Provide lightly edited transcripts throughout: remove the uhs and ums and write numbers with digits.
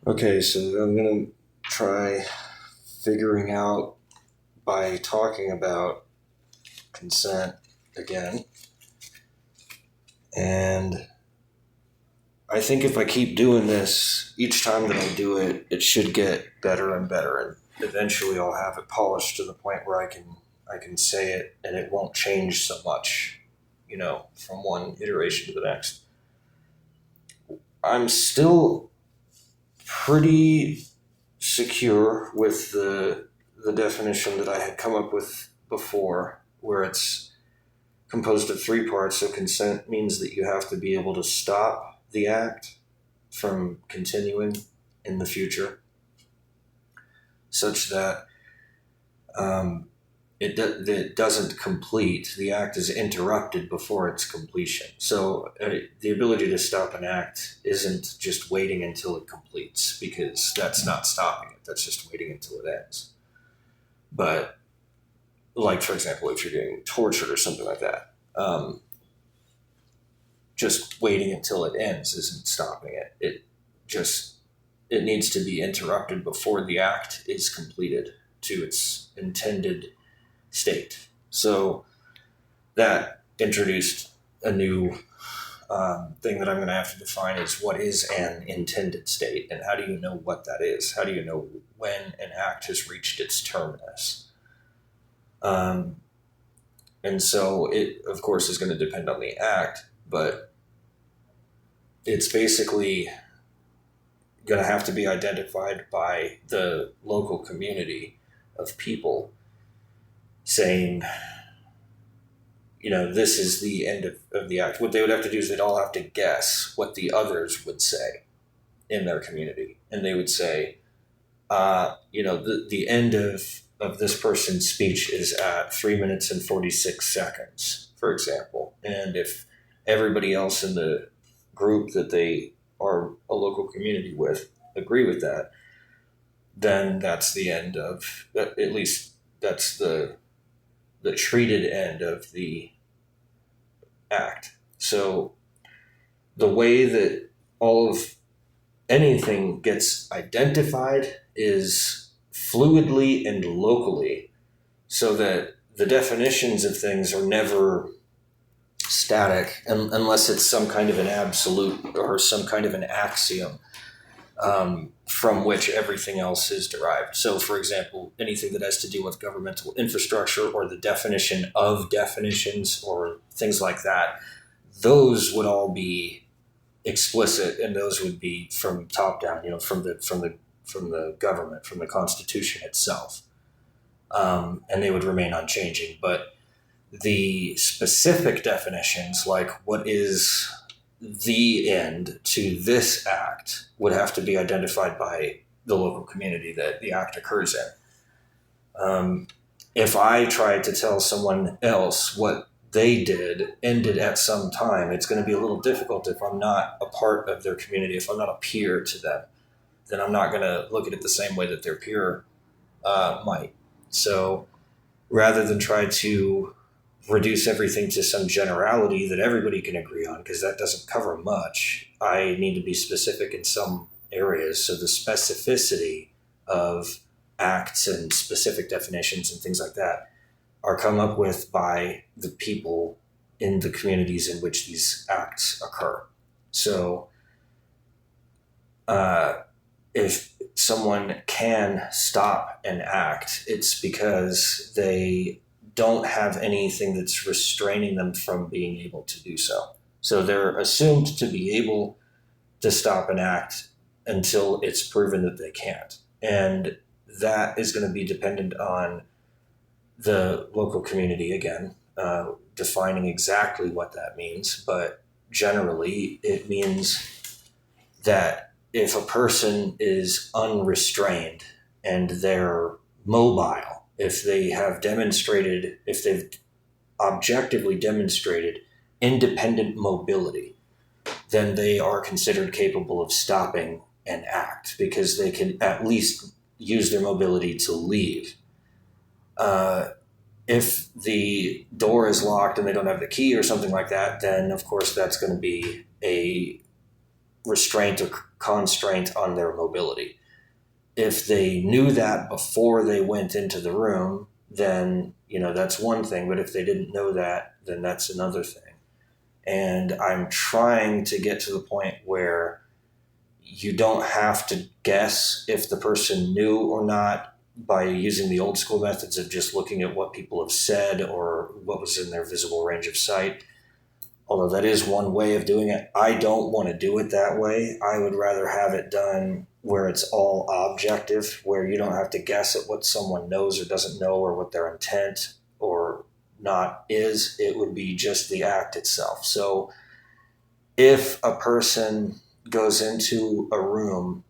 Okay, so I'm gonna try figuring out by talking about consent again. And I think if I keep doing this, each time that I do it, it should get better and better. And eventually I'll have it polished to the point where I can say it and it won't change so much, from one iteration to the next. I'm still pretty secure with the definition that I had come up with before, where it's composed of three parts. So consent means that you have to be able to stop the act from continuing in the future, such that it doesn't complete. The act is interrupted before its completion. So the ability to stop an act isn't just waiting until it completes, because that's not stopping it. That's just waiting until it ends. But, like, for example, if you're getting tortured or something like that, just waiting until it ends isn't stopping it. It needs to be interrupted before the act is completed to its intended state. So that introduced a new thing that I'm going to have to define, is what is an intended state, and how do you know what that is? How do you know when an act has reached its terminus? And so it, of course, is going to depend on the act, but it's basically going to have to be identified by the local community of people saying, this is the end of the act. What they would have to do is they'd all have to guess what the others would say in their community. And they would say, the end of this person's speech is at 3 minutes and 46 seconds, for example. And if everybody else in the group that they are a local community with agree with that, then that's the end of, at least that's the treated end of the act. So the way that all of anything gets identified is fluidly and locally, so that the definitions of things are never static, unless it's some kind of an absolute or some kind of an axiom from which everything else is derived. So, for example, anything that has to do with governmental infrastructure or the definition of definitions or things like that, those would all be explicit, and those would be from top down, from the government, from the Constitution itself, and they would remain unchanging. But the specific definitions, like what is the end to this act, would have to be identified by the local community that the act occurs in. If I tried to tell someone else what they did ended at some time, it's going to be a little difficult if I'm not a part of their community, if I'm not a peer to them. Then I'm not going to look at it the same way that their peer might. So rather than try to reduce everything to some generality that everybody can agree on, because that doesn't cover much, I need to be specific in some areas. So the specificity of acts and specific definitions and things like that are come up with by the people in the communities in which these acts occur. So if someone can stop an act, it's because they don't have anything that's restraining them from being able to do so. So they're assumed to be able to stop an act until it's proven that they can't. And that is going to be dependent on the local community again, defining exactly what that means. But generally, it means that if a person is unrestrained and they're mobile, if they've objectively demonstrated independent mobility, then they are considered capable of stopping an act, because they can at least use their mobility to leave. If the door is locked and they don't have the key or something like that, then of course that's going to be a restraint constraint on their mobility. If they knew that before they went into the room, then, that's one thing. But if they didn't know that, then that's another thing. And I'm trying to get to the point where you don't have to guess if the person knew or not by using the old school methods of just looking at what people have said or what was in their visible range of sight. Although that is one way of doing it. I don't want to do it that way. I would rather have it done where it's all objective, where you don't have to guess at what someone knows or doesn't know or what their intent or not is. It would be just the act itself. So if a person goes into a room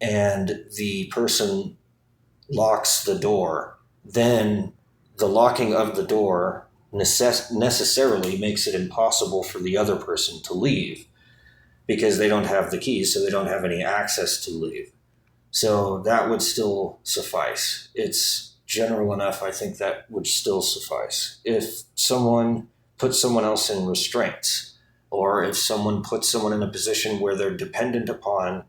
and the person locks the door, then the locking of the door necessarily makes it impossible for the other person to leave because they don't have the keys, so they don't have any access to leave. So that would still suffice. It's general enough, I think that would still suffice. If someone puts someone else in restraints, or if someone puts someone in a position where they're dependent upon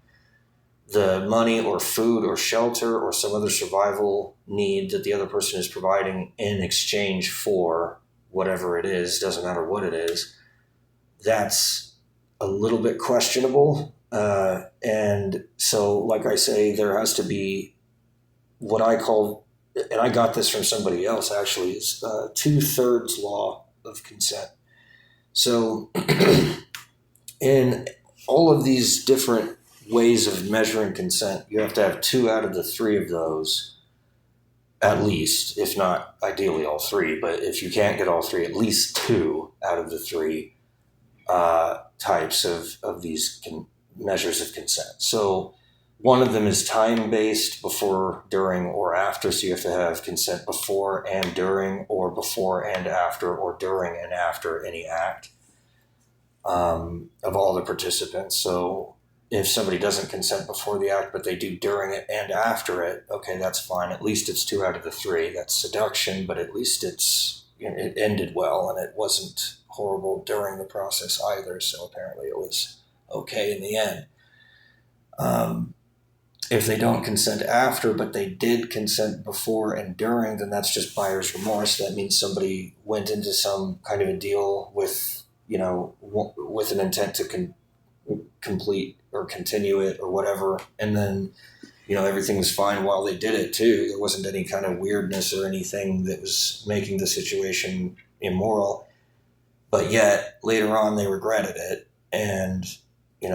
the money or food or shelter or some other survival need that the other person is providing in exchange for whatever it is, doesn't matter what it is, that's a little bit questionable. And so, like I say, there has to be what I call, and I got this from somebody else actually, is 2/3 law of consent. So in all of these different ways of measuring consent, you have to have 2 out of the 3 of those at least, if not ideally all 3. But if you can't get all 3, at least 2 out of the 3 types of these measures of consent. So one of them is time-based, before, during, or after. So you have to have consent before and during, or before and after, or during and after any act of all the participants. So if somebody doesn't consent before the act, but they do during it and after it, okay, that's fine. At least it's 2 out of the 3. That's seduction, but at least it ended well, and it wasn't horrible during the process either. So apparently it was okay in the end. If they don't consent after, but they did consent before and during, then that's just buyer's remorse. That means somebody went into some kind of a deal with an intent to complete or continue it or whatever, and then everything was fine while they did it too. There wasn't any kind of weirdness or anything that was making the situation immoral, but yet later on they regretted it. And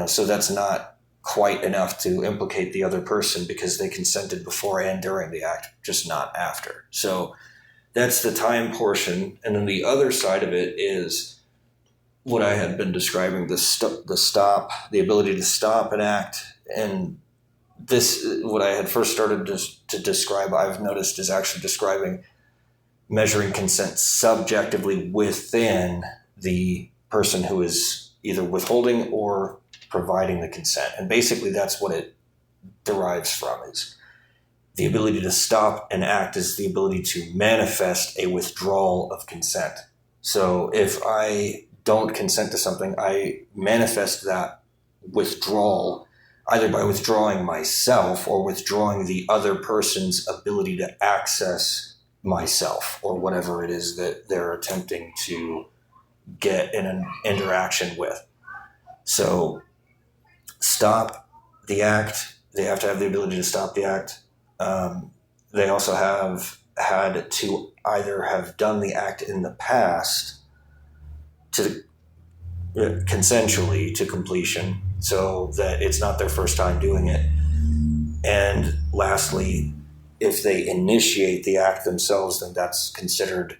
so that's not quite enough to implicate the other person because they consented before and during the act, just not after. So that's the time portion. And then the other side of it is what I had been describing, the ability to stop an act. And this, what I had first started to describe, I've noticed, is actually describing measuring consent subjectively within the person who is either withholding or providing the consent. And basically that's what it derives from, is the ability to stop an act is the ability to manifest a withdrawal of consent. So if I don't consent to something, I manifest that withdrawal either by withdrawing myself or withdrawing the other person's ability to access myself or whatever it is that they're attempting to get in an interaction with. So stop the act. They have to have the ability to stop the act. They also have had to either have done the act in the past consensually to completion, so that it's not their first time doing it. And lastly, if they initiate the act themselves, then that's considered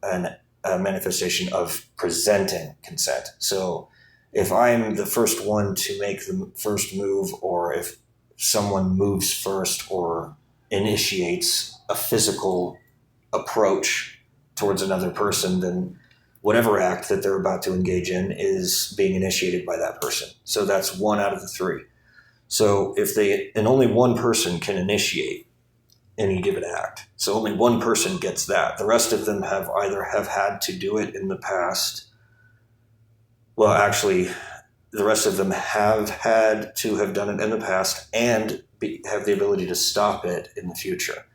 a manifestation of presenting consent. So if I'm the first one to make the first move, or if someone moves first or initiates a physical approach towards another person, then whatever act that they're about to engage in is being initiated by that person. So that's 1 out of the 3. So and only one person can initiate any given act. So only one person gets that. The rest of them have either had to do it in the past. Well, actually, the rest of them have had to have done it in the past and have the ability to stop it in the future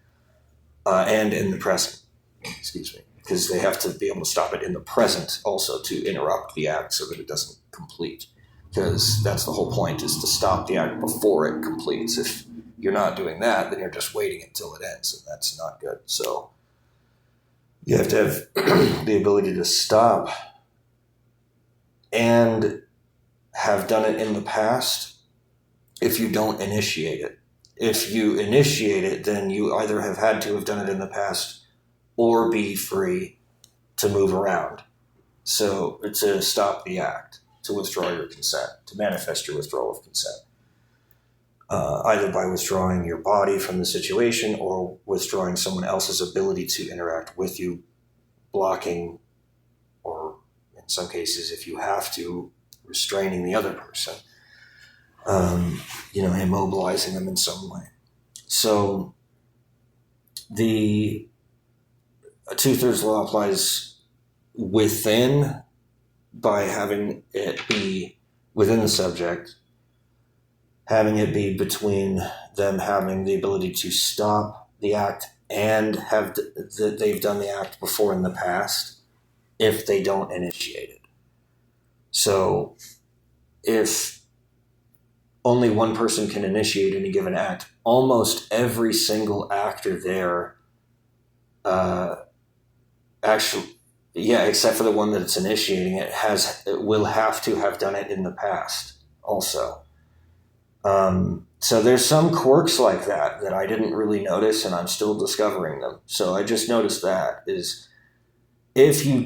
and in the present. Excuse me. Because they have to be able to stop it in the present also to interrupt the act so that it doesn't complete. Because that's the whole point, is to stop the act before it completes. If you're not doing that, then you're just waiting until it ends, and that's not good. So you have to have the ability to stop and have done it in the past if you don't initiate it. If you initiate it, then you either have had to have done it in the past or be free to move around. So to stop the act, to withdraw your consent, to manifest your withdrawal of consent. Either by withdrawing your body from the situation or withdrawing someone else's ability to interact with you, blocking, or in some cases, if you have to, restraining the other person, immobilizing them in some way. So the 2/3 law applies within, by having it be within the subject, having it be between them having the ability to stop the act and have that they've done the act before in the past if they don't initiate it. So if only one person can initiate any given act, almost every single actor there except for the one that's initiating it, will have to have done it in the past also. So there's some quirks like that I didn't really notice, and I'm still discovering them. So I just noticed that is, if you're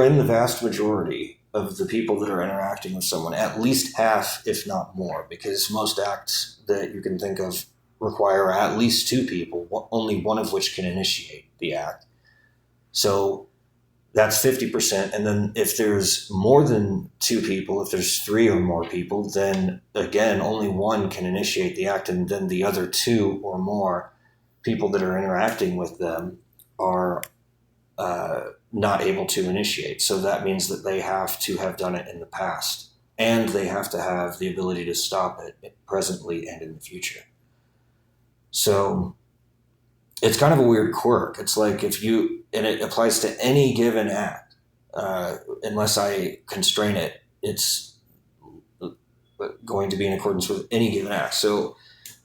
in the vast majority of the people that are interacting with someone, at least half, if not more, because most acts that you can think of require at least two people, only one of which can initiate the act. So that's 50%. And then if there's more than two people, if there's three or more people, then again, only one can initiate the act. And then the other two or more people that are interacting with them are not able to initiate. So that means that they have to have done it in the past, and they have to have the ability to stop it presently and in the future. So it's kind of a weird quirk. It's like and it applies to any given act. Unless I constrain it, it's going to be in accordance with any given act. So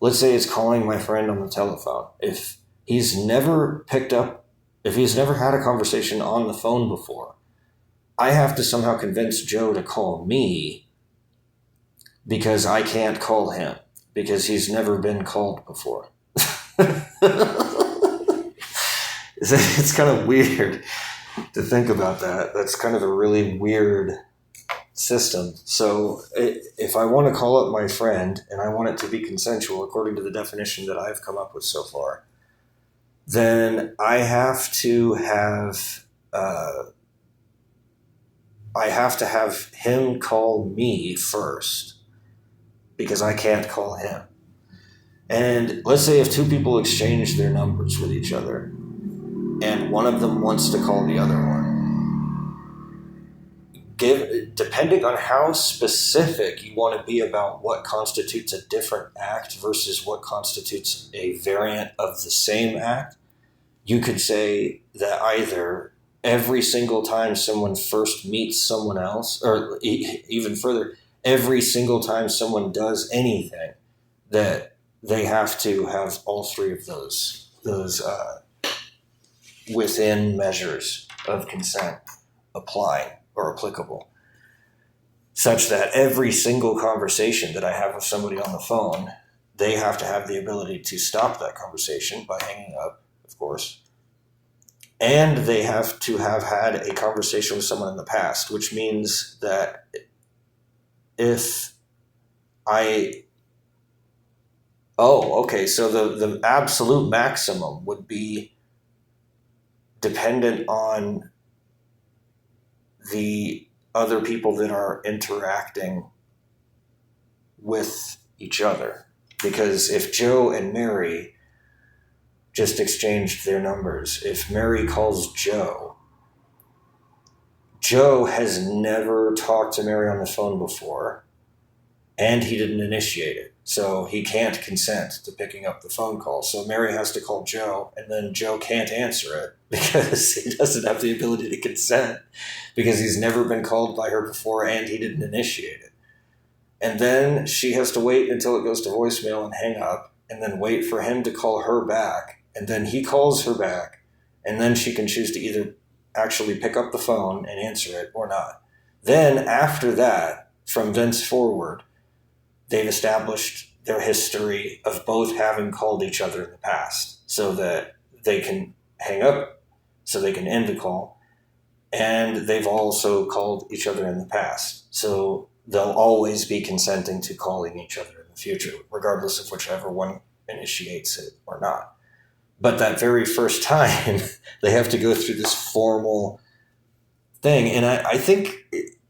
let's say it's calling my friend on the telephone. If he's never had a conversation on the phone before, I have to somehow convince Joe to call me because I can't call him because he's never been called before. It's kind of weird to think about that. That's kind of a really weird system. So if I want to call up my friend and I want it to be consensual according to the definition that I've come up with so far, then I have to have him call me first because I can't call him. And let's say if two people exchange their numbers with each other and one of them wants to call the other one, depending on how specific you want to be about what constitutes a different act versus what constitutes a variant of the same act, you could say that either every single time someone first meets someone else, or even further, every single time someone does anything, that they have to have all three of those within measures of consent apply or applicable, such that every single conversation that I have with somebody on the phone, they have to have the ability to stop that conversation by hanging up, of course, and they have to have had a conversation with someone in the past, which means that so the absolute maximum would be dependent on the other people that are interacting with each other. Because if Joe and Mary just exchanged their numbers, if Mary calls Joe, Joe has never talked to Mary on the phone before, and he didn't initiate it. So he can't consent to picking up the phone call. So Mary has to call Joe, and then Joe can't answer it because he doesn't have the ability to consent because he's never been called by her before and he didn't initiate it. And then she has to wait until it goes to voicemail and hang up, and then wait for him to call her back. And then he calls her back, and then she can choose to either actually pick up the phone and answer it or not. Then after that, from thenceforward, they've established their history of both having called each other in the past so that they can hang up, so they can end the call. And they've also called each other in the past. So they'll always be consenting to calling each other in the future, regardless of whichever one initiates it or not. But that very first time, they have to go through this formal thing. And I think,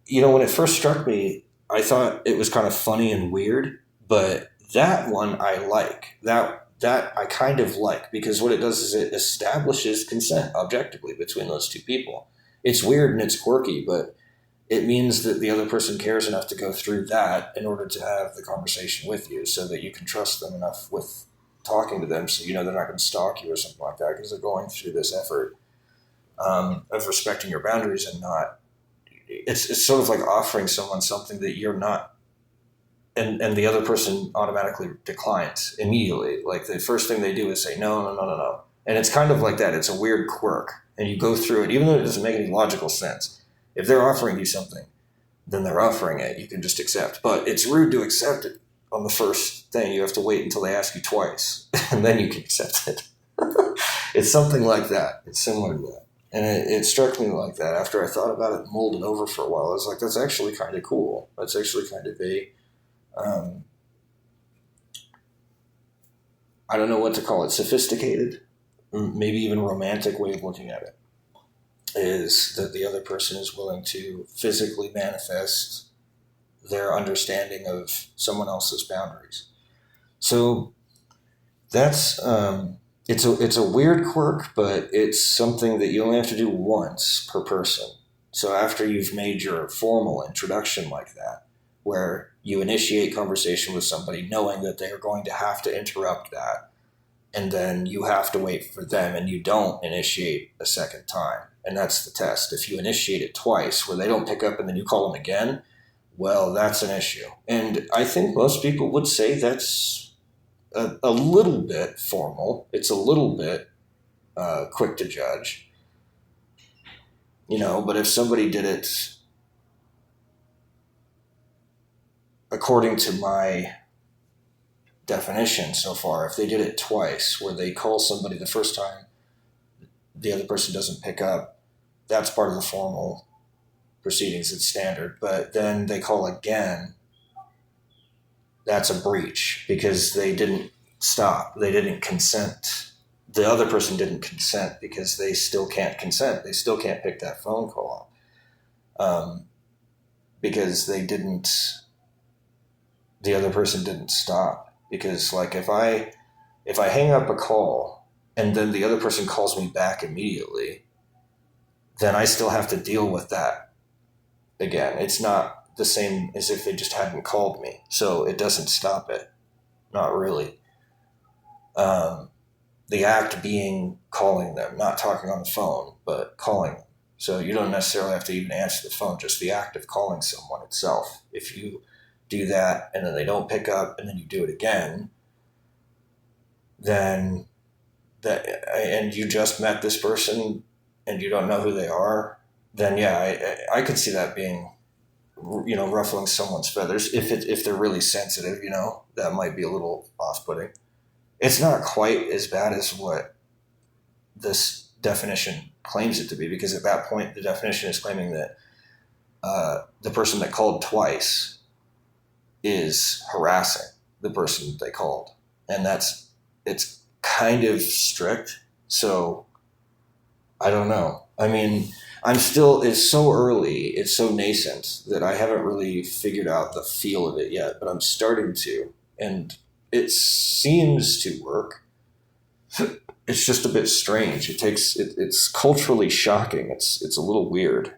when it first struck me, I thought it was kind of funny and weird, but that one I like. That I kind of like, because what it does is it establishes consent objectively between those two people. It's weird and it's quirky, but it means that the other person cares enough to go through that in order to have the conversation with you so that you can trust them enough with talking to them so they're not going to stalk you or something like that because they're going through this effort of respecting your boundaries and not. It's sort of like offering someone something that you're not, and the other person automatically declines immediately. Like the first thing they do is say, no. And it's kind of like that. It's a weird quirk. And you go through it, even though it doesn't make any logical sense. If they're offering you something, then they're offering it. You can just accept. But it's rude to accept it on the first thing. You have to wait until they ask you twice, and then you can accept it. It's something like that. It's similar to that. And it struck me like that after I thought about it and mulled it over for a while. I was like, that's actually kind of cool. That's actually kind of I don't know what to call it, sophisticated, maybe even romantic way of looking at it, is that the other person is willing to physically manifest their understanding of someone else's boundaries. So that's... It's a weird quirk, but it's something that you only have to do once per person. So after you've made your formal introduction like that, where you initiate conversation with somebody knowing that they are going to have to interrupt that, and then you have to wait for them and you don't initiate a second time. And that's the test. If you initiate it twice where they don't pick up and then you call them again, well, that's an issue. And I think most people would say that's a little bit formal. It's a little bit quick to judge, but if somebody did it according to my definition so far, if they did it twice, where they call somebody the first time, the other person doesn't pick up, that's part of the formal proceedings. It's standard. But then they call again, that's a breach because they didn't stop. They didn't consent. The other person didn't consent because they still can't consent. They still can't pick that phone call up because the other person didn't stop. Because like if I hang up a call and then the other person calls me back immediately, then I still have to deal with that again. It's not the same as if they just hadn't called me. So it doesn't stop it. Not really. The act being calling them, not talking on the phone, but calling them. So you don't necessarily have to even answer the phone, just the act of calling someone itself. If you do that and then they don't pick up and then you do it again, then and you just met this person and you don't know who they are, then yeah, I could see that being, ruffling someone's feathers. If they're really sensitive, that might be a little off-putting. It's not quite as bad as what this definition claims it to be, because at that point, the definition is claiming that the person that called twice is harassing the person they called. And it's kind of strict. So I don't know. I mean, it's so early, it's so nascent that I haven't really figured out the feel of it yet, but I'm starting to, and it seems to work. It's just a bit strange. It's culturally shocking. It's a little weird.